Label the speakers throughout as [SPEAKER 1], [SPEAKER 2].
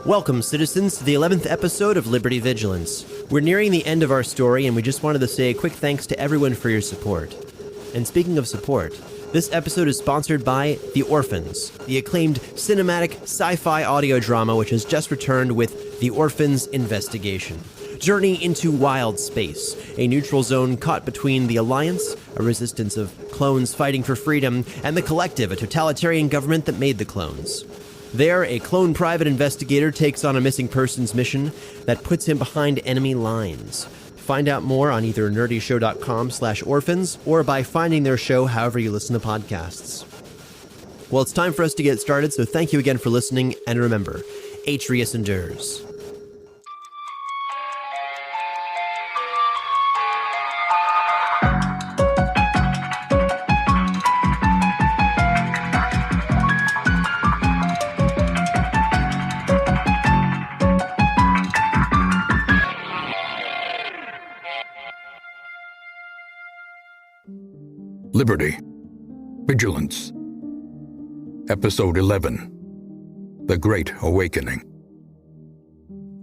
[SPEAKER 1] Welcome, citizens, to the 11th episode of Liberty Vigilance. We're nearing the end of our story, and we just wanted to say a quick thanks to everyone for your support. And speaking of support, this episode is sponsored by The Orphans, the acclaimed cinematic sci-fi audio drama which has just returned with The Orphans Investigation. Journey into wild space, a neutral zone caught between the Alliance, a resistance of clones fighting for freedom, and the Collective, a totalitarian government that made the clones. There, a clone private investigator takes on a missing persons mission that puts him behind enemy lines. Find out more on either nerdyshow.com/orphans or by finding their show however you listen to podcasts. Well, it's time for us to get started, so thank you again for listening, and remember, Atreus endures.
[SPEAKER 2] Liberty. Vigilance. Episode 11. The Great Awakening.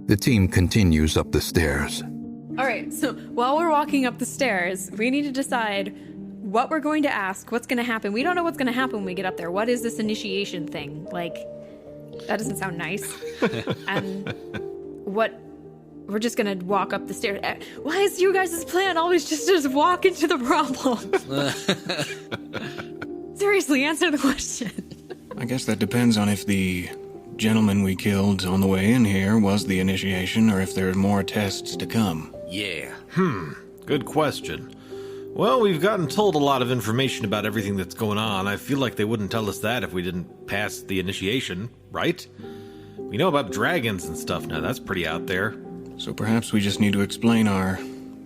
[SPEAKER 2] The team continues up the stairs.
[SPEAKER 3] All right, so while we're walking up the stairs, we need to decide what we're going to ask, what's going to happen. We don't know what's going to happen when we get up there. What is this initiation thing? Like, that doesn't sound nice. And what... We're just gonna walk up the stairs. Why is you guys' plan always just walk into the problem? Seriously, answer the question.
[SPEAKER 4] I guess that depends on if the gentleman we killed on the way in here was the initiation, or if there are more tests to come.
[SPEAKER 5] Yeah.
[SPEAKER 6] Good question. Well, we've gotten told a lot of information about everything that's going on. I feel like they wouldn't tell us that if we didn't pass the initiation, right? We know about dragons and stuff now. That's pretty out there.
[SPEAKER 4] So perhaps we just need to explain our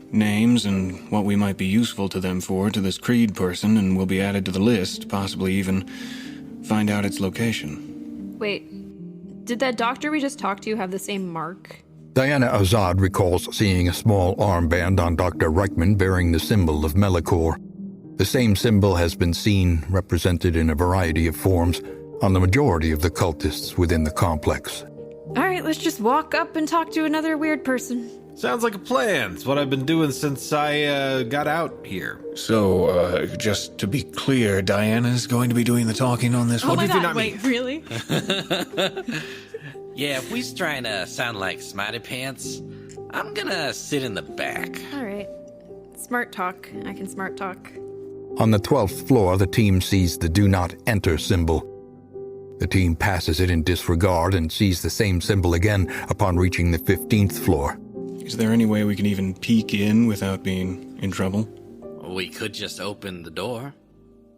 [SPEAKER 4] names and what we might be useful to them for to this Creed person, and we'll be added to the list, possibly even find out its location.
[SPEAKER 3] Wait, did that doctor we just talked to have the same mark?
[SPEAKER 2] Diana Azad recalls seeing a small armband on Dr. Reichman bearing the symbol of Melicor. The same symbol has been seen, represented in a variety of forms, on the majority of the cultists within the complex.
[SPEAKER 3] All right, let's just walk up and talk to another weird person.
[SPEAKER 6] Sounds like a plan. It's what I've been doing since I got out here.
[SPEAKER 4] So, just to be clear, Diana's going to be doing the talking on this one?
[SPEAKER 3] Oh my god, wait, really?
[SPEAKER 5] Yeah, if we's trying to sound like Smarty Pants, I'm gonna sit in the back.
[SPEAKER 3] All right. Smart talk. I can smart talk.
[SPEAKER 2] On the 12th floor, the team sees the Do Not Enter symbol. The team passes it in disregard and sees the same symbol again upon reaching the 15th floor.
[SPEAKER 4] Is there any way we can even peek in without being in trouble?
[SPEAKER 5] We could just open the door.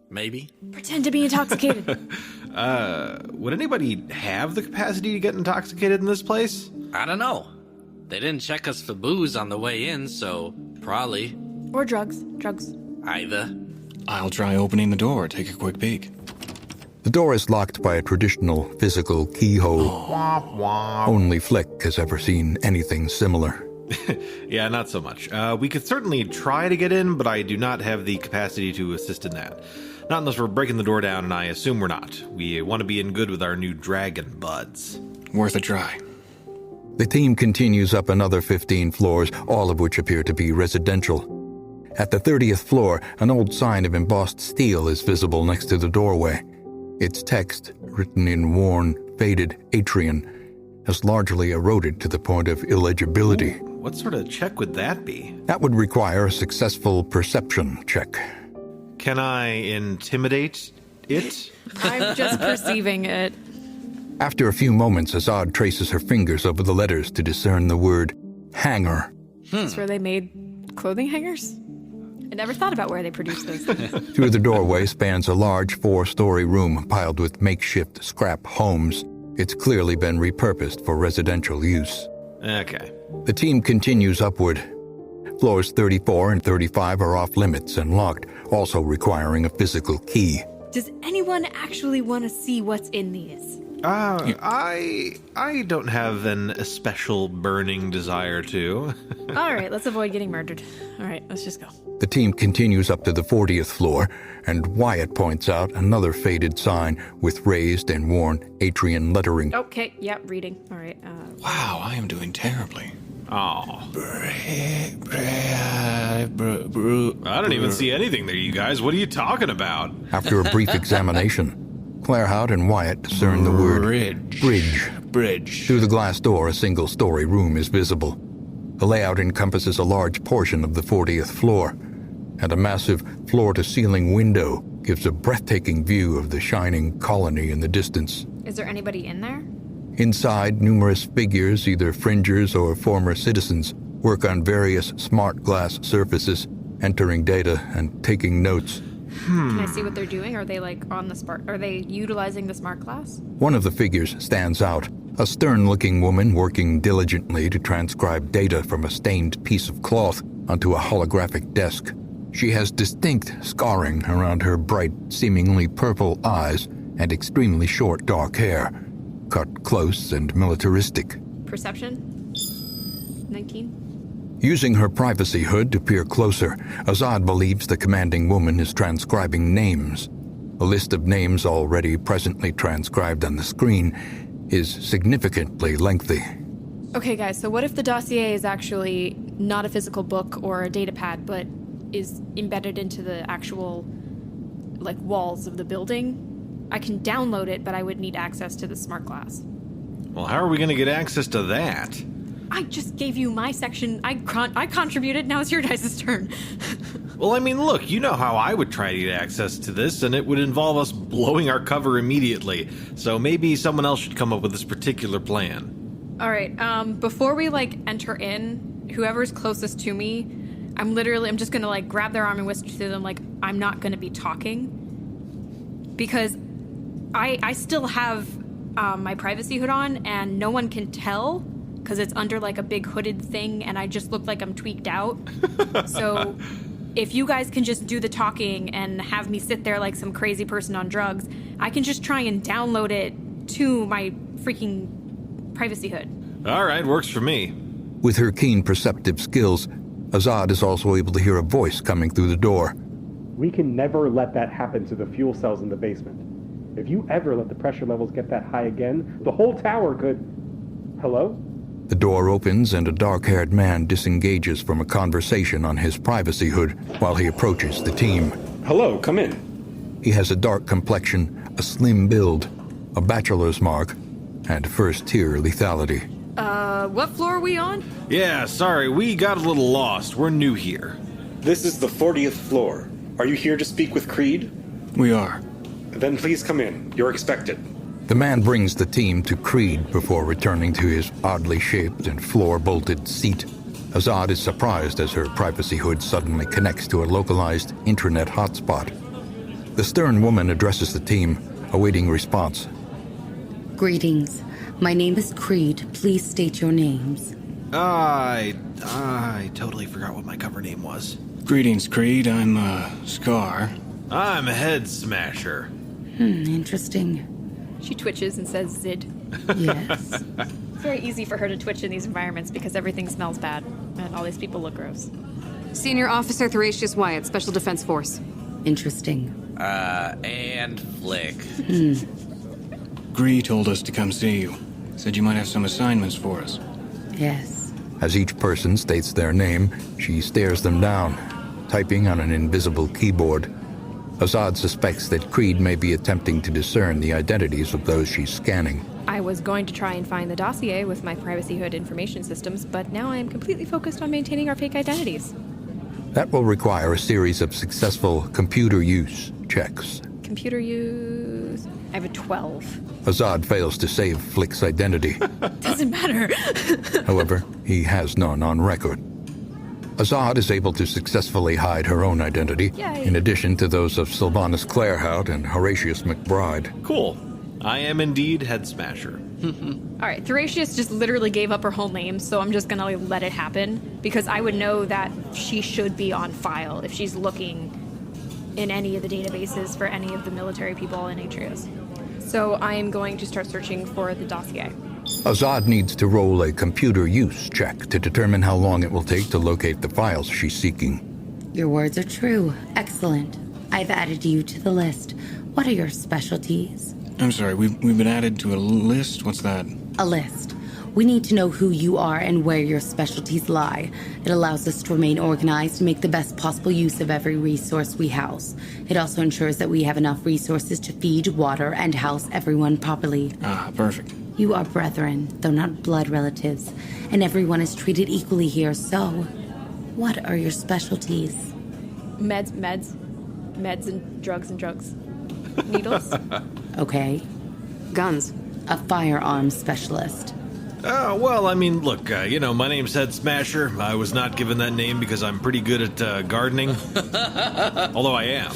[SPEAKER 5] Maybe.
[SPEAKER 3] Pretend to be intoxicated.
[SPEAKER 6] Would anybody have the capacity to get intoxicated in this place?
[SPEAKER 5] I don't know. They didn't check us for booze on the way in, so probably.
[SPEAKER 3] Or drugs. Drugs.
[SPEAKER 5] Either.
[SPEAKER 4] I'll try opening the door, take a quick peek.
[SPEAKER 2] The door is locked by a traditional physical keyhole. Only Flik has ever seen anything similar.
[SPEAKER 6] Yeah, not so much. We could certainly try to get in, but I do not have the capacity to assist in that. Not unless we're breaking the door down, and I assume we're not. We want to be in good with our new dragon buds.
[SPEAKER 4] Worth a try.
[SPEAKER 2] The team continues up another 15 floors, all of which appear to be residential. At the 30th floor, an old sign of embossed steel is visible next to the doorway. Its text, written in worn, faded Hadrian, has largely eroded to the point of illegibility.
[SPEAKER 6] What sort of check would that be?
[SPEAKER 2] That would require a successful perception check.
[SPEAKER 6] Can I intimidate it?
[SPEAKER 3] I'm just perceiving it.
[SPEAKER 2] After a few moments, Azad traces her fingers over the letters to discern the word hanger.
[SPEAKER 3] That's where they made clothing hangers? I never thought about where they produced those things.
[SPEAKER 2] Through the doorway spans a large 4-story room piled with makeshift scrap homes. It's clearly been repurposed for residential use.
[SPEAKER 6] Okay.
[SPEAKER 2] The team continues upward. Floors 34 and 35 are off limits and locked, also requiring a physical key.
[SPEAKER 3] Does anyone actually want to see what's in these?
[SPEAKER 6] I don't have an especial burning desire to.
[SPEAKER 3] All right, let's avoid getting murdered. All right, let's just go.
[SPEAKER 2] The team continues up to the 40th floor, and Wyatt points out another faded sign with raised and worn Hadrian lettering.
[SPEAKER 3] Okay, yeah, reading. All right.
[SPEAKER 4] Wow, I am doing terribly.
[SPEAKER 6] Oh. I don't even see anything there, you guys. What are you talking about?
[SPEAKER 2] After a brief examination, Claerhaut and Wyatt discern the word bridge. Through the glass door, a single-story room is visible. The layout encompasses a large portion of the 40th floor, and a massive floor-to-ceiling window gives a breathtaking view of the shining colony in the distance.
[SPEAKER 3] Is there anybody in there?
[SPEAKER 2] Inside, numerous figures, either fringers or former citizens, work on various smart glass surfaces, entering data and taking notes.
[SPEAKER 3] Can I see what they're doing? Are they on the smart? Are they utilizing the smart glass?
[SPEAKER 2] One of the figures stands out, a stern-looking woman working diligently to transcribe data from a stained piece of cloth onto a holographic desk. She has distinct scarring around her bright, seemingly purple eyes and extremely short dark hair, cut close and militaristic.
[SPEAKER 3] Perception? 19?
[SPEAKER 2] Using her privacy hood to peer closer, Azad believes the commanding woman is transcribing names. A list of names already presently transcribed on the screen is significantly lengthy.
[SPEAKER 3] Okay, guys, so what if the dossier is actually not a physical book or a data pad, but is embedded into the actual, walls of the building? I can download it, but I would need access to the smart glass.
[SPEAKER 6] Well, how are we going to get access to that?
[SPEAKER 3] I just gave you my section. I contributed. Now it's your guys' turn.
[SPEAKER 6] Well, I mean, look, you know how I would try to get access to this, and it would involve us blowing our cover immediately. So maybe someone else should come up with this particular plan.
[SPEAKER 3] All right. Before we enter in, whoever's closest to me, I'm just gonna grab their arm and whisper to them I'm not gonna be talking, because I still have my privacy hood on, and no one can tell. Because it's under a big hooded thing, and I just look like I'm tweaked out. So if you guys can just do the talking and have me sit there like some crazy person on drugs, I can just try and download it to my freaking privacy hood.
[SPEAKER 6] All right, works for me.
[SPEAKER 2] With her keen perceptive skills, Azad is also able to hear a voice coming through the door.
[SPEAKER 7] We can never let that happen to the fuel cells in the basement. If you ever let the pressure levels get that high again, the whole tower could... Hello?
[SPEAKER 2] The door opens and a dark-haired man disengages from a conversation on his privacy hood while he approaches the team.
[SPEAKER 7] Hello, come in.
[SPEAKER 2] He has a dark complexion, a slim build, a bachelor's mark, and first-tier lethality.
[SPEAKER 3] What floor are we on?
[SPEAKER 6] Yeah, sorry, we got a little lost. We're new here.
[SPEAKER 8] This is the 40th floor. Are you here to speak with Creed?
[SPEAKER 4] We are.
[SPEAKER 8] Then please come in. You're expected.
[SPEAKER 2] The man brings the team to Creed before returning to his oddly shaped and floor-bolted seat. Azad is surprised as her privacy hood suddenly connects to a localized intranet hotspot. The stern woman addresses the team, awaiting response.
[SPEAKER 9] Greetings. My name is Creed. Please state your names.
[SPEAKER 6] I totally forgot what my cover name was.
[SPEAKER 4] Greetings, Creed. I'm, Scar.
[SPEAKER 6] I'm Head Smasher.
[SPEAKER 9] Interesting.
[SPEAKER 3] She twitches and says Zid.
[SPEAKER 9] Yes.
[SPEAKER 3] It's very easy for her to twitch in these environments because everything smells bad and all these people look gross.
[SPEAKER 10] Senior Officer Thracius Wyatt, Special Defense Force.
[SPEAKER 9] Interesting.
[SPEAKER 5] And Flik.
[SPEAKER 4] Gree told us to come see you. Said you might have some assignments for us.
[SPEAKER 9] Yes.
[SPEAKER 2] As each person states their name, she stares them down, typing on an invisible keyboard. Azad suspects that Creed may be attempting to discern the identities of those she's scanning.
[SPEAKER 3] I was going to try and find the dossier with my privacy hood information systems, but now I am completely focused on maintaining our fake identities.
[SPEAKER 2] That will require a series of successful computer use checks.
[SPEAKER 3] Computer use... I have a 12.
[SPEAKER 2] Azad fails to save Flik's identity.
[SPEAKER 3] Doesn't matter.
[SPEAKER 2] However, he has none on record. Azad is able to successfully hide her own identity,
[SPEAKER 3] Yay.
[SPEAKER 2] in addition to those of Sylvanus Claerhaut and Horatius McBride.
[SPEAKER 6] Cool. I am indeed Head Smasher.
[SPEAKER 3] All right, Thracius just literally gave up her whole name, so I'm just gonna let it happen, because I would know that she should be on file if she's looking in any of the databases for any of the military people in Atreus. So I am going to start searching for the dossier.
[SPEAKER 2] Azad needs to roll a computer use check to determine how long it will take to locate the files she's seeking.
[SPEAKER 9] Your words are true. Excellent. I've added you to the list. What are your specialties?
[SPEAKER 4] I'm sorry, we've been added to a list? What's that?
[SPEAKER 9] A list. We need to know who you are and where your specialties lie. It allows us to remain organized and make the best possible use of every resource we house. It also ensures that we have enough resources to feed, water, and house everyone properly.
[SPEAKER 4] Ah, perfect.
[SPEAKER 9] You are brethren, though not blood relatives, and everyone is treated equally here, so what are your specialties?
[SPEAKER 3] Meds and drugs. Needles?
[SPEAKER 9] Okay.
[SPEAKER 10] Guns.
[SPEAKER 9] A firearms specialist.
[SPEAKER 6] Well, I mean, look, my name's Head Smasher. I was not given that name because I'm pretty good at gardening. Although I am.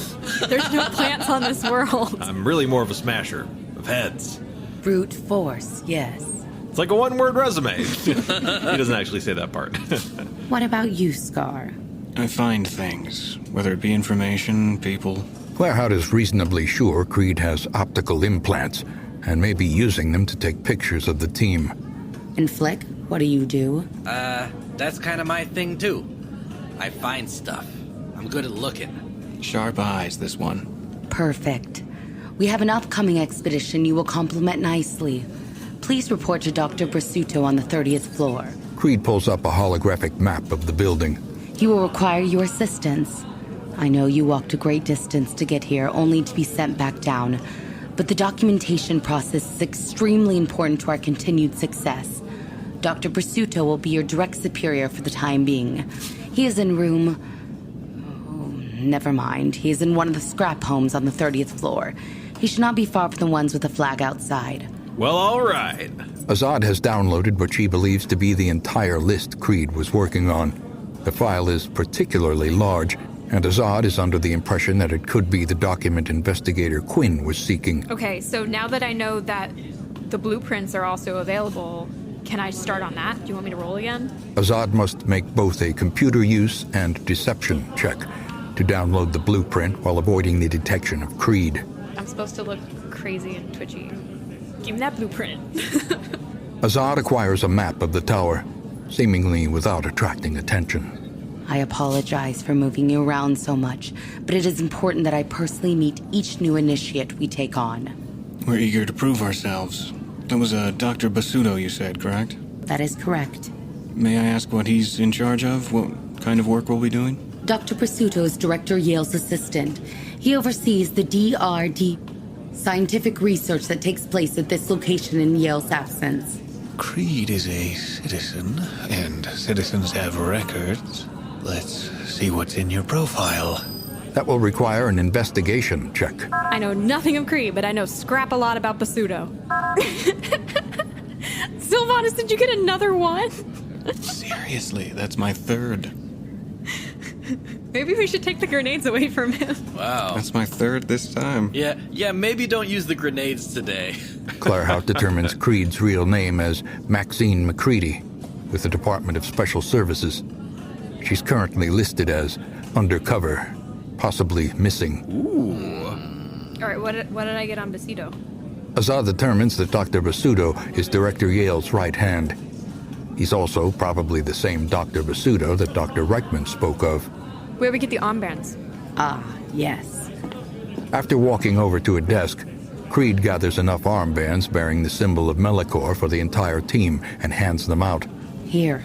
[SPEAKER 3] There's no plants on this world.
[SPEAKER 6] I'm really more of a smasher of heads.
[SPEAKER 9] Brute force, yes.
[SPEAKER 6] It's like a one-word resume. He doesn't actually say that part.
[SPEAKER 9] What about you, Scar?
[SPEAKER 4] I find things, whether it be information, people.
[SPEAKER 2] Claerhaut is reasonably sure Creed has optical implants and may be using them to take pictures of the team.
[SPEAKER 9] And Flik, what do you do?
[SPEAKER 5] That's kind of my thing, too. I find stuff. I'm good at looking.
[SPEAKER 4] Sharp eyes, this one.
[SPEAKER 9] Perfect. We have an upcoming expedition you will complement nicely. Please report to Dr. Brasuto on the 30th floor.
[SPEAKER 2] Creed pulls up a holographic map of the building.
[SPEAKER 9] He will require your assistance. I know you walked a great distance to get here, only to be sent back down. But the documentation process is extremely important to our continued success. Dr. Brasuto will be your direct superior for the time being. He is in room... Oh, never mind. He is in one of the scrap homes on the 30th floor. He should not be far from the ones with the flag outside.
[SPEAKER 6] Well, all right.
[SPEAKER 2] Azad has downloaded what she believes to be the entire list Creed was working on. The file is particularly large, and Azad is under the impression that it could be the document investigator Quinn was seeking.
[SPEAKER 3] Okay, so now that I know that the blueprints are also available, can I start on that? Do you want me to roll again?
[SPEAKER 2] Azad must make both a computer use and deception check to download the blueprint while avoiding the detection of Creed.
[SPEAKER 3] I'm supposed to look crazy and twitchy. Give me that blueprint.
[SPEAKER 2] Azad acquires a map of the tower, seemingly without attracting attention.
[SPEAKER 9] I apologize for moving you around so much, but it is important that I personally meet each new initiate we take on.
[SPEAKER 4] We're eager to prove ourselves. That was Dr. Basuto, you said, correct?
[SPEAKER 9] That is correct.
[SPEAKER 4] May I ask what he's in charge of? What kind of work we'll be doing?
[SPEAKER 9] Dr. Brasuto is Director Yale's assistant. He oversees the DRD scientific research that takes place at this location in Yale's absence.
[SPEAKER 11] Creed is a citizen, and citizens have records. Let's see what's in your profile.
[SPEAKER 2] That will require an investigation check.
[SPEAKER 3] I know nothing of Creed, but I know scrap a lot about Basuto. Sylvanus, did you get another one?
[SPEAKER 4] Seriously, that's my third.
[SPEAKER 3] Maybe we should take the grenades away from him.
[SPEAKER 5] Wow.
[SPEAKER 4] That's my third this time.
[SPEAKER 5] Yeah, maybe don't use the grenades today.
[SPEAKER 2] Claerhaut determines Creed's real name as Maxine McCready with the Department of Special Services. She's currently listed as undercover, possibly missing.
[SPEAKER 3] All right, what did I get on Basuto?
[SPEAKER 2] Azad determines that Dr. Basuto is Director Yale's right hand. He's also probably the same Dr. Basuto that Dr. Reichman spoke of.
[SPEAKER 3] Where we get the armbands?
[SPEAKER 9] Ah, yes.
[SPEAKER 2] After walking over to a desk, Creed gathers enough armbands bearing the symbol of Melikor for the entire team and hands them out.
[SPEAKER 9] Here,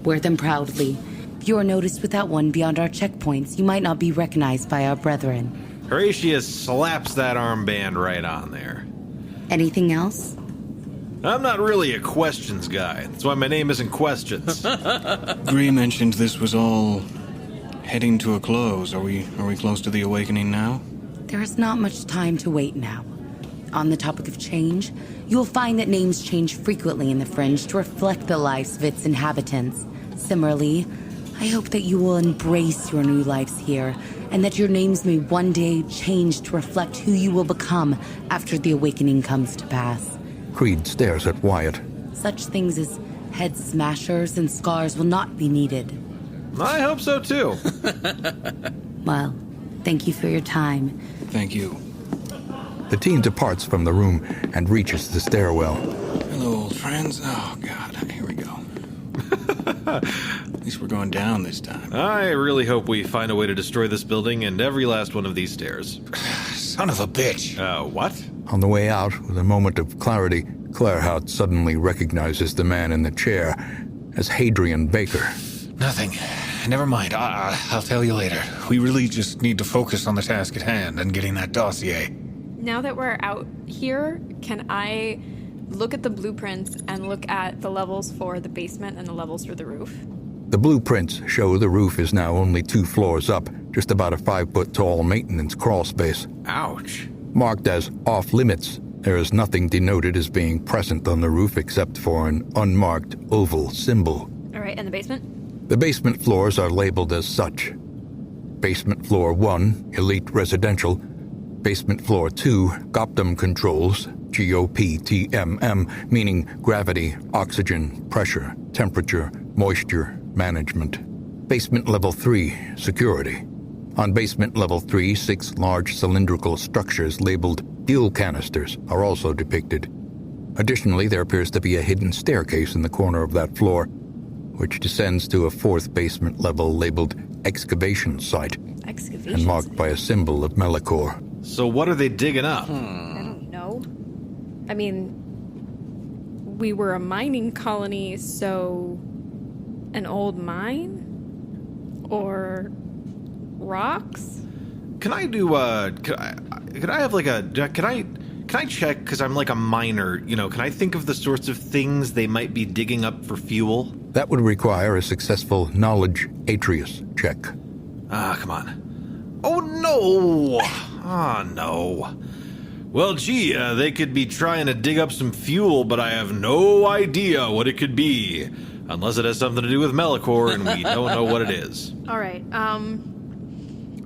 [SPEAKER 9] wear them proudly. If you are noticed without one beyond our checkpoints, you might not be recognized by our brethren.
[SPEAKER 6] Horatius slaps that armband right on there.
[SPEAKER 9] Anything else?
[SPEAKER 6] I'm not really a questions guy. That's why my name isn't Questions.
[SPEAKER 4] Bree mentioned this was all heading to a close. Are we close to the awakening now?
[SPEAKER 9] There is not much time to wait now. On the topic of change, you'll find that names change frequently in the Fringe to reflect the lives of its inhabitants. Similarly, I hope that you will embrace your new lives here, and that your names may one day change to reflect who you will become after the awakening comes to pass.
[SPEAKER 2] Creed stares at Wyatt.
[SPEAKER 9] Such things as head smashers and scars will not be needed.
[SPEAKER 6] I hope so, too.
[SPEAKER 9] Well, thank you for your time.
[SPEAKER 4] Thank you.
[SPEAKER 2] The team departs from the room and reaches the stairwell.
[SPEAKER 4] Hello, old friends. Oh, God. Here we go. At least we're going down this time.
[SPEAKER 6] I really hope we find a way to destroy this building and every last one of these stairs.
[SPEAKER 11] Son of a bitch.
[SPEAKER 6] What?
[SPEAKER 2] On the way out, with a moment of clarity, Claerhaut suddenly recognizes the man in the chair as Hadrian Baker.
[SPEAKER 11] Nothing. Never mind. I'll tell you later. We really just need to focus on the task at hand and getting that dossier.
[SPEAKER 3] Now that we're out here, can I look at the blueprints and look at the levels for the basement and the levels for the roof?
[SPEAKER 2] The blueprints show the roof is now only 2 floors up, just about a 5-foot-tall maintenance crawl space.
[SPEAKER 6] Ouch.
[SPEAKER 2] Marked as off-limits, there is nothing denoted as being present on the roof except for an unmarked oval symbol.
[SPEAKER 3] All right, and the basement?
[SPEAKER 2] The basement floors are labeled as such. Basement Floor 1, Elite Residential. Basement Floor 2, Goptum Controls, GOPTMM, meaning gravity, oxygen, pressure, temperature, moisture, management. Basement Level 3, Security. On Basement Level 3, 6 large cylindrical structures labeled fuel canisters are also depicted. Additionally, there appears to be a hidden staircase in the corner of that floor, which descends to a 4th basement level labeled Excavation Site, and marked by a symbol of Melicor.
[SPEAKER 6] So what are they digging up?
[SPEAKER 3] I don't know. I mean, we were a mining colony, so an old mine? Or rocks?
[SPEAKER 6] Can I do, can I check, because I'm like a miner, can I think of the sorts of things they might be digging up for fuel?
[SPEAKER 2] That would require a successful knowledge Atreus check.
[SPEAKER 6] Come on. Oh, no! No. Well, gee, they could be trying to dig up some fuel, but I have no idea what it could be. Unless it has something to do with Melicor, and we don't know what it is.
[SPEAKER 3] All right,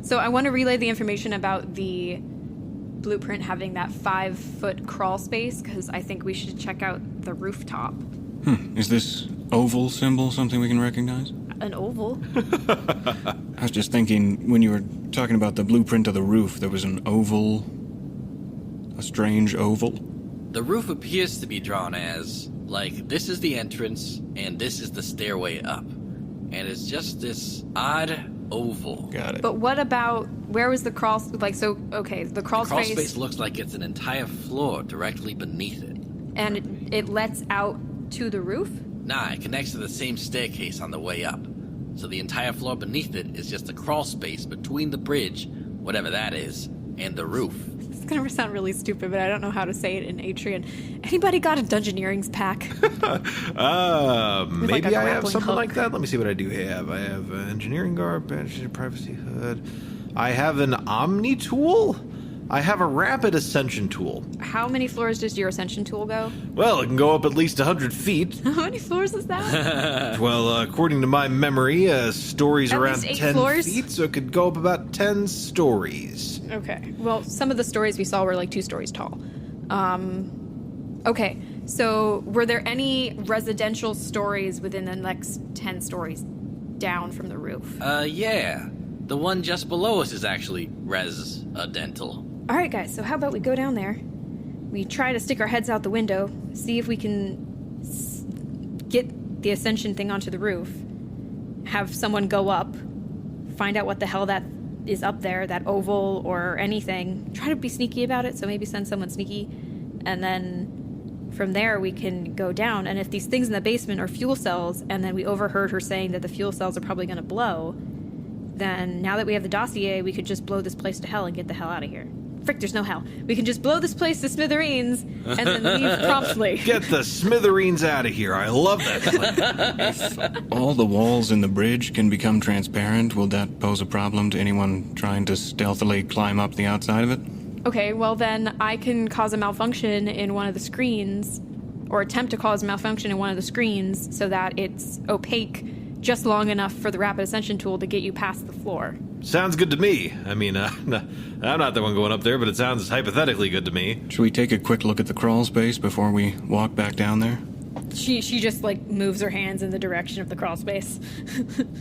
[SPEAKER 3] so I want to relay the information about the blueprint having that 5-foot crawl space, because I think we should check out the rooftop.
[SPEAKER 4] Is this oval symbol something we can recognize?
[SPEAKER 3] An oval?
[SPEAKER 4] I was just thinking, when you were talking about the blueprint of the roof, there was an oval, a strange oval.
[SPEAKER 5] The roof appears to be drawn as, like, this is the entrance, and this is the stairway up. And it's just this odd oval.
[SPEAKER 4] Got it.
[SPEAKER 3] But what about, where was the crawl, the crawl space...
[SPEAKER 5] The crawl space looks like it's an entire floor directly beneath it.
[SPEAKER 3] And it lets out to the roof?
[SPEAKER 5] Nah, it connects to the same staircase on the way up. So the entire floor beneath it is just a crawl space between the bridge, whatever that is, and the roof.
[SPEAKER 3] It's gonna sound really stupid, but I don't know how to say it in Atrian. Anybody got a Dungeoneering's pack?
[SPEAKER 6] Maybe I have something like that. Let me see what I do have. I have engineering guard, privacy hood. I have an Omni tool. I have a rapid ascension tool.
[SPEAKER 3] How many floors does your ascension tool go?
[SPEAKER 6] Well, it can go up at least 100 feet.
[SPEAKER 3] How many floors is that?
[SPEAKER 6] Well, according to my memory, stories
[SPEAKER 3] At
[SPEAKER 6] around
[SPEAKER 3] least 8
[SPEAKER 6] 10
[SPEAKER 3] floors?
[SPEAKER 6] feet, so it could go up about 10 stories.
[SPEAKER 3] Okay. Well, some of the stories we saw were like 2 stories tall. Okay. So, were there any residential stories within the next 10 stories down from the roof?
[SPEAKER 5] Yeah. The one just below us is actually residential.
[SPEAKER 3] All right, guys. So how about we go down there? We try to stick our heads out the window, see if we can get the ascension thing onto the roof. Have someone go up, find out what the hell that is up there, that oval or anything. Try to be sneaky about it, so maybe send someone sneaky. And then from there we can go down. And if these things in the basement are fuel cells, and then we overheard her saying that the fuel cells are probably going to blow, then now that we have the dossier, we could just blow this place to hell and get the hell out of here. Frick, there's no hell. We can just blow this place to smithereens and then leave promptly.
[SPEAKER 6] Get the smithereens out of here. I love that plan.
[SPEAKER 4] If all the walls in the bridge can become transparent, will that pose a problem to anyone trying to stealthily climb up the outside of it?
[SPEAKER 3] Okay, well then I can cause a malfunction in one of the screens, or attempt to cause a malfunction in one of the screens so that it's opaque just long enough for the rapid ascension tool to get you past the floor.
[SPEAKER 6] Sounds good to me. I mean, I'm not the one going up there, but it sounds hypothetically good to me.
[SPEAKER 4] Should we take a quick look at the crawl space before we walk back down there?
[SPEAKER 3] She just like moves her hands in the direction of the crawl space.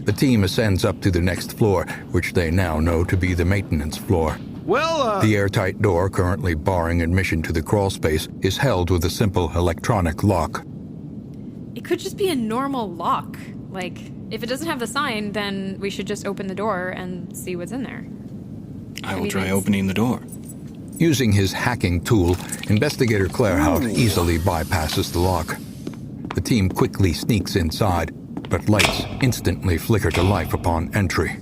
[SPEAKER 2] The team ascends up to the next floor, which they now know to be the maintenance floor. The airtight door currently barring admission to the crawlspace is held with a simple electronic lock.
[SPEAKER 3] It could just be a normal lock. Like, if it doesn't have the sign, then we should just open the door and see what's in there.
[SPEAKER 4] I will try opening the door.
[SPEAKER 2] Using his hacking tool, Investigator Claerhaut easily bypasses the lock. The team quickly sneaks inside, but lights instantly flicker to life upon entry.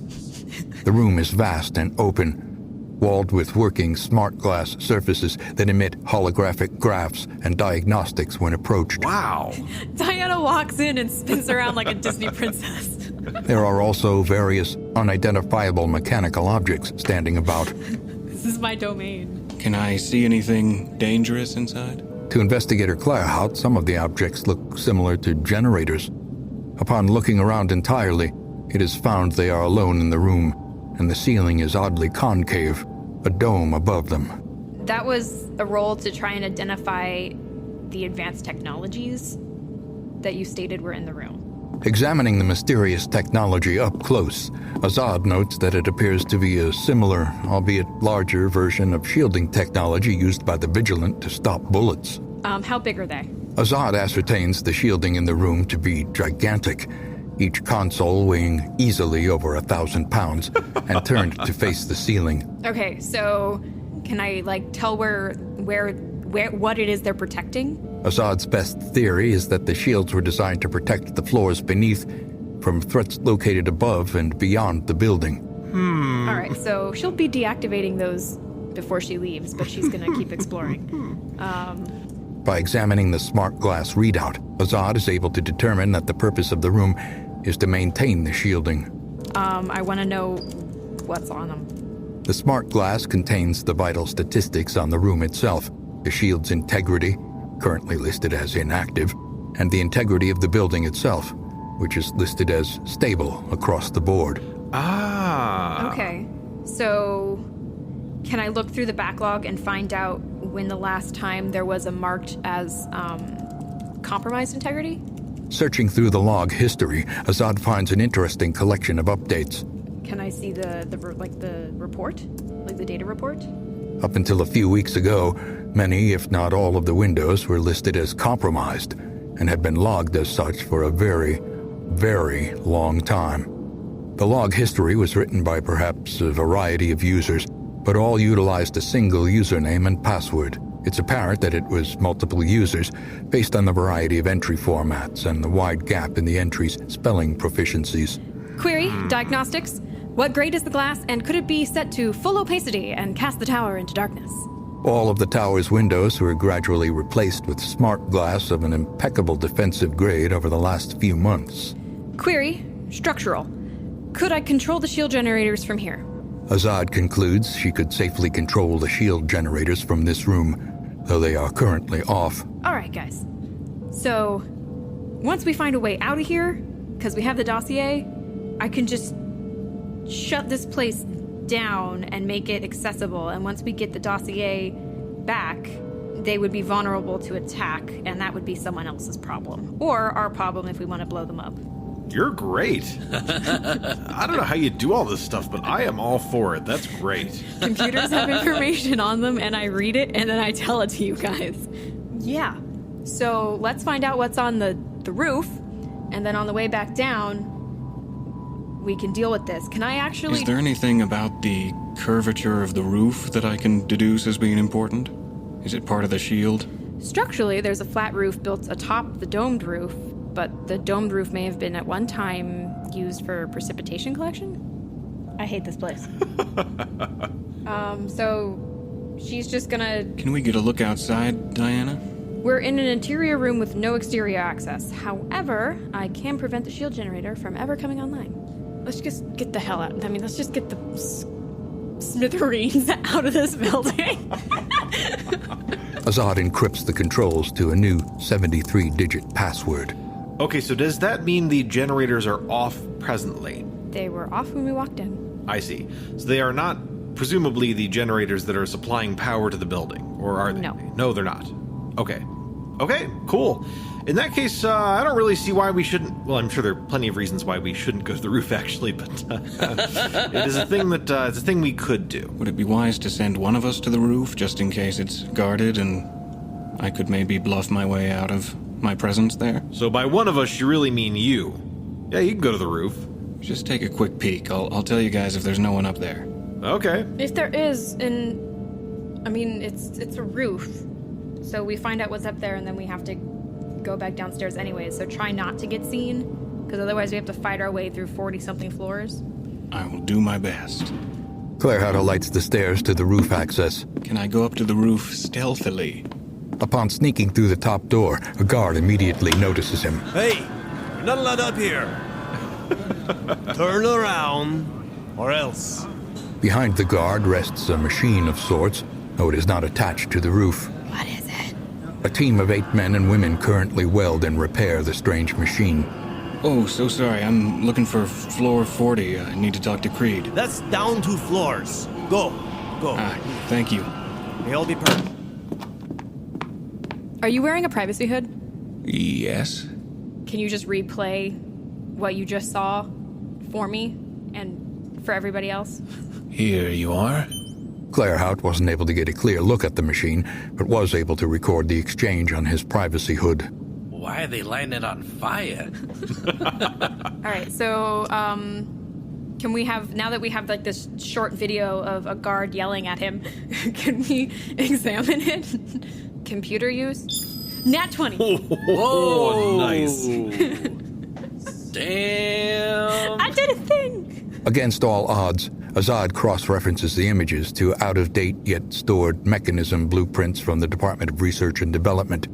[SPEAKER 2] The room is vast and open, walled with working smart glass surfaces that emit holographic graphs and diagnostics when approached.
[SPEAKER 6] Wow!
[SPEAKER 3] Diana walks in and spins around like a Disney princess.
[SPEAKER 2] There are also various unidentifiable mechanical objects standing about.
[SPEAKER 3] This is my domain.
[SPEAKER 4] Can I see anything dangerous inside?
[SPEAKER 2] To Investigator Claerhaut, some of the objects look similar to generators. Upon looking around entirely, it is found they are alone in the room, and the ceiling is oddly concave, a dome above them.
[SPEAKER 3] That was a roll to try and identify the advanced technologies that you stated were in the room.
[SPEAKER 2] Examining the mysterious technology up close, Azad notes that it appears to be a similar, albeit larger, version of shielding technology used by the Vigilant to stop bullets.
[SPEAKER 3] How big are they?
[SPEAKER 2] Azad ascertains the shielding in the room to be gigantic, each console weighing easily over 1,000 pounds, and turned to face the ceiling.
[SPEAKER 3] Okay, so can I, tell where what it is they're protecting?
[SPEAKER 2] Azad's best theory is that the shields were designed to protect the floors beneath from threats located above and beyond the building.
[SPEAKER 3] All right, so she'll be deactivating those before she leaves, but she's going to keep exploring.
[SPEAKER 2] By examining the smart glass readout, Azad is able to determine that the purpose of the room is to maintain the shielding.
[SPEAKER 3] I want to know what's on them.
[SPEAKER 2] The smart glass contains the vital statistics on the room itself, the shield's integrity, currently listed as inactive, and the integrity of the building itself, which is listed as stable across the board.
[SPEAKER 6] Ah.
[SPEAKER 3] Okay, so can I look through the backlog and find out when the last time there was a marked as compromised integrity?
[SPEAKER 2] Searching through the log history, Azad finds an interesting collection of updates.
[SPEAKER 3] Can I see the report? Like the data report?
[SPEAKER 2] Up until a few weeks ago, many, if not all, of the windows were listed as compromised and had been logged as such for a very, very long time. The log history was written by perhaps a variety of users, but all utilized a single username and password. It's apparent that it was multiple users based on the variety of entry formats and the wide gap in the entries' spelling proficiencies.
[SPEAKER 3] Query, diagnostics. What grade is the glass, and could it be set to full opacity and cast the tower into darkness?
[SPEAKER 2] All of the tower's windows were gradually replaced with smart glass of an impeccable defensive grade over the last few months.
[SPEAKER 3] Query, structural. Could I control the shield generators from here?
[SPEAKER 2] Azad concludes she could safely control the shield generators from this room, though they are currently off.
[SPEAKER 3] All right, guys. So, once we find a way out of here, because we have the dossier, I can just shut this place down and make it accessible. And once we get the dossier back, they would be vulnerable to attack, and that would be someone else's problem. Or our problem if we want to blow them up.
[SPEAKER 6] You're great. I don't know how you do all this stuff, but I am all for it. That's great.
[SPEAKER 3] Computers have information on them, and I read it, and then I tell it to you guys. Yeah. So let's find out what's on the roof, and then on the way back down, we can deal with this. Can I actually...
[SPEAKER 4] Is there anything about the curvature of the roof that I can deduce as being important? Is it part of the shield?
[SPEAKER 3] Structurally, there's a flat roof built atop the domed roof, but the domed roof may have been at one time used for precipitation collection? I hate this place. So she's just gonna...
[SPEAKER 4] Can we get a look outside, Diana?
[SPEAKER 3] We're in an interior room with no exterior access. However, I can prevent the shield generator from ever coming online. Let's just get the hell out. I mean, let's just get the smithereens out of this building.
[SPEAKER 2] Azad encrypts the controls to a new 73-digit password.
[SPEAKER 6] Okay, so does that mean the generators are off presently?
[SPEAKER 3] They were off when we walked in.
[SPEAKER 6] I see. So they are not, presumably, the generators that are supplying power to the building, or are they?
[SPEAKER 3] No.
[SPEAKER 6] No, they're not. Okay. Okay, cool. In that case, I don't really see why we shouldn't... Well, I'm sure there are plenty of reasons why we shouldn't go to the roof, actually, but it is a thing that... it's a thing we could do.
[SPEAKER 4] Would it be wise to send one of us to the roof, just in case it's guarded and I could maybe bluff my way out of my presence there?
[SPEAKER 6] So by one of us, you really mean you. Yeah, you can go to the roof.
[SPEAKER 4] Just take a quick peek. I'll tell you guys if there's no one up there.
[SPEAKER 6] Okay.
[SPEAKER 3] If there is, it's a roof. So we find out what's up there, and then we have to go back downstairs anyways. So try not to get seen, because otherwise we have to fight our way through 40-something floors.
[SPEAKER 4] I will do my best.
[SPEAKER 2] Claerhaut lights the stairs to the roof access.
[SPEAKER 4] Can I go up to the roof stealthily?
[SPEAKER 2] Upon sneaking through the top door, a guard immediately notices him.
[SPEAKER 12] Hey, you're not allowed up here. Turn around, or else.
[SPEAKER 2] Behind the guard rests a machine of sorts, though it is not attached to the roof.
[SPEAKER 9] What is it?
[SPEAKER 2] A team of 8 men and women currently weld and repair the strange machine.
[SPEAKER 4] Oh, so sorry. I'm looking for floor 40. I need to talk to Creed.
[SPEAKER 12] That's down 2 floors. Go.
[SPEAKER 4] Thank you.
[SPEAKER 12] May all be perfect.
[SPEAKER 3] Are you wearing a privacy hood?
[SPEAKER 11] Yes.
[SPEAKER 3] Can you just replay what you just saw for me and for everybody else?
[SPEAKER 11] Here you are.
[SPEAKER 2] Claerhaut wasn't able to get a clear look at the machine, but was able to record the exchange on his privacy hood.
[SPEAKER 5] Why are they lighting it on fire?
[SPEAKER 3] All right, so can we have, now that we have like this short video of a guard yelling at him, can we examine it? Computer use? Nat 20.
[SPEAKER 6] Whoa, nice.
[SPEAKER 5] Damn.
[SPEAKER 3] I did a thing.
[SPEAKER 2] Against all odds, Azad cross-references the images to out-of-date yet stored mechanism blueprints from the Department of Research and Development.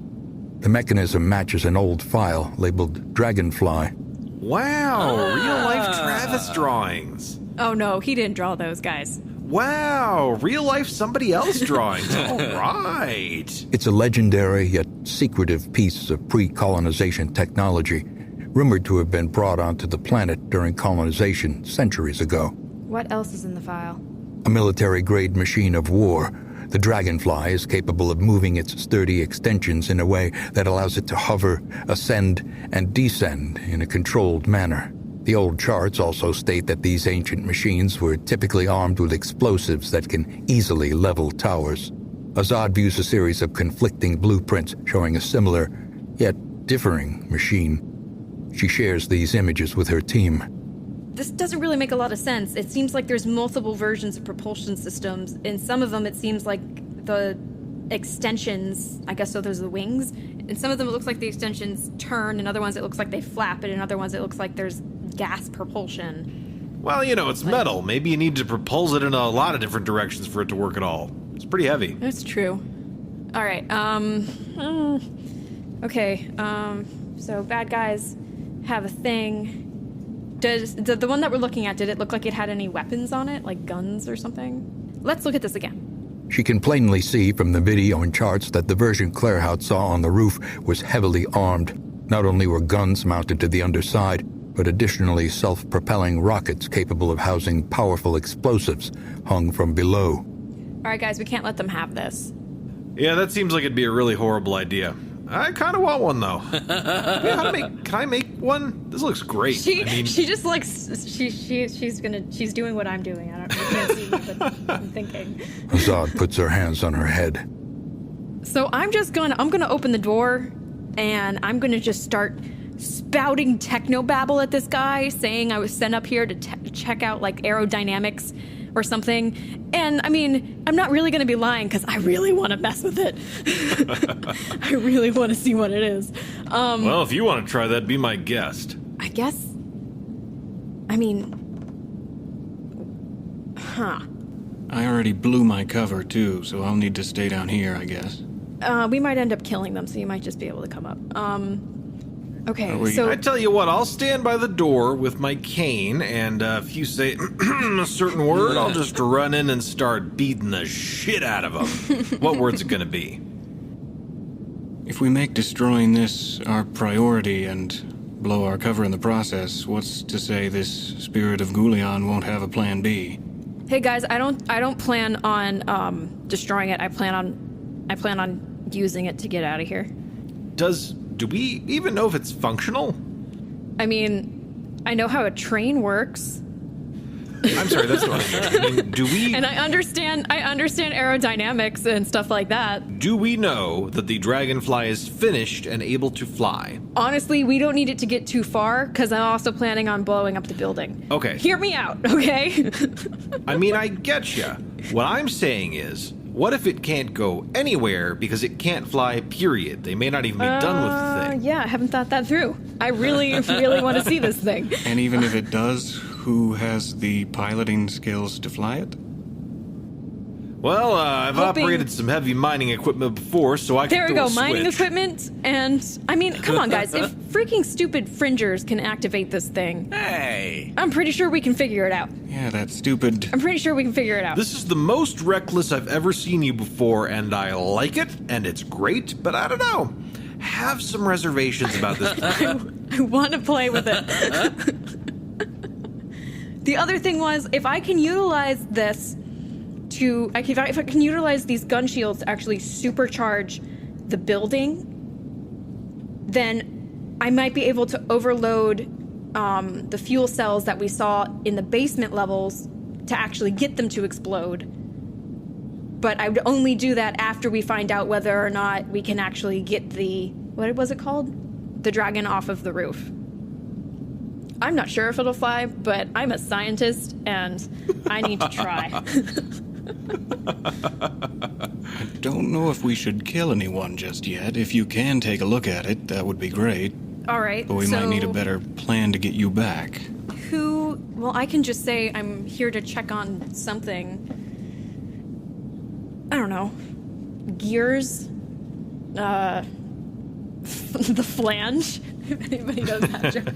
[SPEAKER 2] The mechanism matches an old file labeled Dragonfly.
[SPEAKER 6] Wow, real-life Travis drawings.
[SPEAKER 3] Oh no, he didn't draw those guys.
[SPEAKER 6] Wow, real-life somebody else drawings. All right.
[SPEAKER 2] It's a legendary yet secretive piece of pre-colonization technology, rumored to have been brought onto the planet during colonization centuries ago.
[SPEAKER 3] What else is in the file?
[SPEAKER 2] A military-grade machine of war, the Dragonfly is capable of moving its sturdy extensions in a way that allows it to hover, ascend, and descend in a controlled manner. The old charts also state that these ancient machines were typically armed with explosives that can easily level towers. Azad views a series of conflicting blueprints showing a similar, yet differing machine. She shares these images with her team.
[SPEAKER 3] This doesn't really make a lot of sense. It seems like there's multiple versions of propulsion systems. In some of them, it seems like the extensions, I guess so those are the wings. In some of them, it looks like the extensions turn. In other ones, it looks like they flap. And in other ones, it looks like there's gas propulsion.
[SPEAKER 6] Well, it's metal. Maybe you need to propulse it in a lot of different directions for it to work at all. It's pretty heavy.
[SPEAKER 3] That's true. All right. Okay. So bad guys have a thing. Does the one that we're looking at, did it look like it had any weapons on it, like guns or something? Let's look at this again.
[SPEAKER 2] She can plainly see from the video and charts that the version Claerhaut saw on the roof was heavily armed. Not only were guns mounted to the underside, but additionally self-propelling rockets capable of housing powerful explosives hung from below.
[SPEAKER 3] All right, guys, we can't let them have this.
[SPEAKER 6] Yeah, that seems like it'd be a really horrible idea. I kind of want one, though. Can I make one? This looks great.
[SPEAKER 3] She just she's doing what I'm doing. You can't see me, but I'm thinking.
[SPEAKER 2] Azad puts her hands on her head.
[SPEAKER 3] So I'm gonna open the door, and I'm gonna just start spouting technobabble at this guy, saying I was sent up here to check out like aerodynamics or something. And I'm not really going to be lying because I really want to mess with it. I really want to see what it is.
[SPEAKER 6] Well, if you want to try that, be my guest.
[SPEAKER 3] I guess.
[SPEAKER 4] I already blew my cover too, so I'll need to stay down here, I guess.
[SPEAKER 3] We might end up killing them, so you might just be able to come up. Okay, so...
[SPEAKER 6] I tell you what, I'll stand by the door with my cane, and if you say a certain word, I'll just run in and start beating the shit out of them. What word's it gonna be?
[SPEAKER 4] If we make destroying this our priority and blow our cover in the process, what's to say this spirit of Goulion won't have a plan B?
[SPEAKER 3] Hey guys, I don't plan on destroying it. I plan on using it to get out of here.
[SPEAKER 6] Does do we even know if it's functional?
[SPEAKER 3] I mean, I know how a train works.
[SPEAKER 6] I'm sorry, that's not what I mean. Do we...
[SPEAKER 3] And I understand aerodynamics and stuff like that.
[SPEAKER 6] Do we know that the dragonfly is finished and able to fly?
[SPEAKER 3] Honestly, we don't need it to get too far, because I'm also planning on blowing up the building.
[SPEAKER 6] Okay.
[SPEAKER 3] Hear me out, okay?
[SPEAKER 6] I mean, I get ya. What I'm saying is, what if it can't go anywhere because it can't fly, period? They may not even be done with the thing.
[SPEAKER 3] Yeah, I haven't thought that through. I really, really want to see this thing.
[SPEAKER 4] And even if it does, who has the piloting skills to fly it?
[SPEAKER 6] Well, I've operated some heavy mining equipment before, so I can
[SPEAKER 3] There we go, mining equipment, and, I mean, come on, guys. If freaking stupid fringers can activate this thing...
[SPEAKER 5] Hey!
[SPEAKER 3] I'm pretty sure we can figure it out.
[SPEAKER 4] Yeah, that stupid...
[SPEAKER 3] I'm pretty sure we can figure it out.
[SPEAKER 6] This is the most reckless I've ever seen you before, and I like it, and it's great, but I don't know. Have some reservations about this.
[SPEAKER 3] I want to play with it. The other thing was, if I can utilize this to... If I can utilize these gun shields to actually supercharge the building, then I might be able to overload the fuel cells that we saw in the basement levels to actually get them to explode. But I would only do that after we find out whether or not we can actually get the... What was it called? The dragon off of the roof. I'm not sure if it'll fly, but I'm a scientist, and I need to try.
[SPEAKER 4] I don't know if we should kill anyone just yet. If you can take a look at it, that would be great.
[SPEAKER 3] All right,
[SPEAKER 4] But we might need a better plan to get you back.
[SPEAKER 3] Who... Well, I can just say I'm here to check on something. I don't know. Gears? The flange? If anybody knows that joke.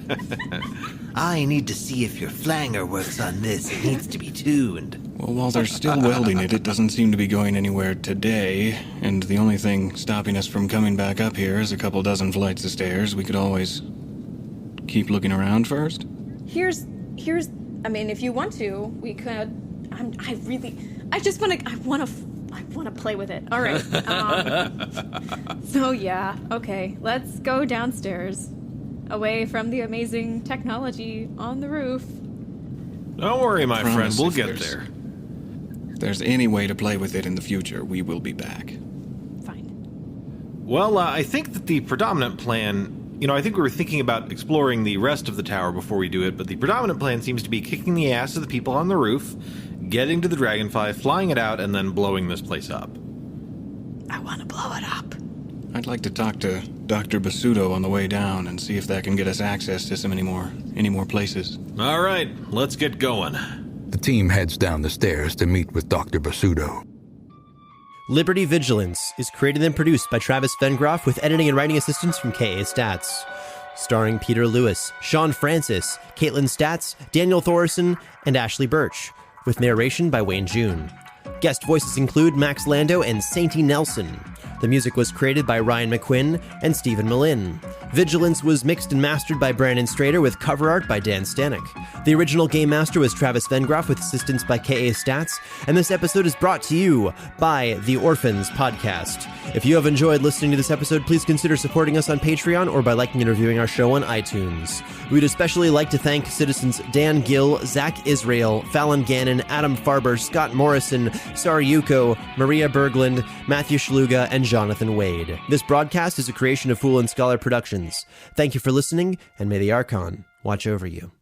[SPEAKER 12] I need to see if your flanger works on this. It needs to be tuned.
[SPEAKER 4] Well, while they're still welding it, it doesn't seem to be going anywhere today, and the only thing stopping us from coming back up here is a couple dozen flights of stairs. We could always keep looking around first.
[SPEAKER 3] Here's, I mean, if you want to, we could, I want to play with it. All right. So yeah, okay, let's go downstairs, away from the amazing technology on the roof.
[SPEAKER 6] Don't worry, my friend, we'll get there.
[SPEAKER 4] If there's any way to play with it in the future, we will be back.
[SPEAKER 3] Fine.
[SPEAKER 6] Well, I think that the predominant plan... I think we were thinking about exploring the rest of the tower before we do it, but the predominant plan seems to be kicking the ass of the people on the roof, getting to the dragonfly, flying it out, and then blowing this place up.
[SPEAKER 3] I want to blow it up.
[SPEAKER 4] I'd like to talk to Dr. Basuto on the way down and see if that can get us access to any more places.
[SPEAKER 6] All right, let's get going.
[SPEAKER 2] The team heads down the stairs to meet with Dr. Basuto.
[SPEAKER 1] Liberty Vigilance is created and produced by Travis Vengroff with editing and writing assistance from K.A. Statz. Starring Peter Lewis, Sean Francis, Kaitlin Statz, Daniel Thoreson, and Ashley Burch, with narration by Wayne June. Guest voices include Max Lando and Sainty Nelsen. The music was created by Ryan McQuinn and Stephen Melin. Vigilance was mixed and mastered by Brandon Strader with cover art by Dan Stanek. The original game master was Travis Vengroff with assistance by K.A. Statz, and this episode is brought to you by The Orphans Podcast. If you have enjoyed listening to this episode, please consider supporting us on Patreon or by liking and reviewing our show on iTunes. We'd especially like to thank citizens Dan Gill, Zach Israel, Fallon Gannon, Adam Farber, Scott Morrison, Sari Yuko, Maria Berglund, Matthew Schluga, and Jonathan Wade. This broadcast is a creation of Fool and Scholar Productions. Thank you for listening, and may the Archon watch over you.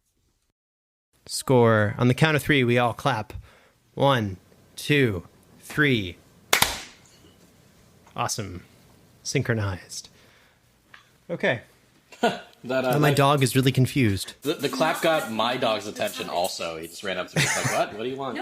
[SPEAKER 1] Score. On the count of 3, we all clap. 1, 2, 3. Awesome. Synchronized. Okay. My dog is really confused.
[SPEAKER 13] The clap got my dog's attention also. He just ran up to me like, what? What do you want?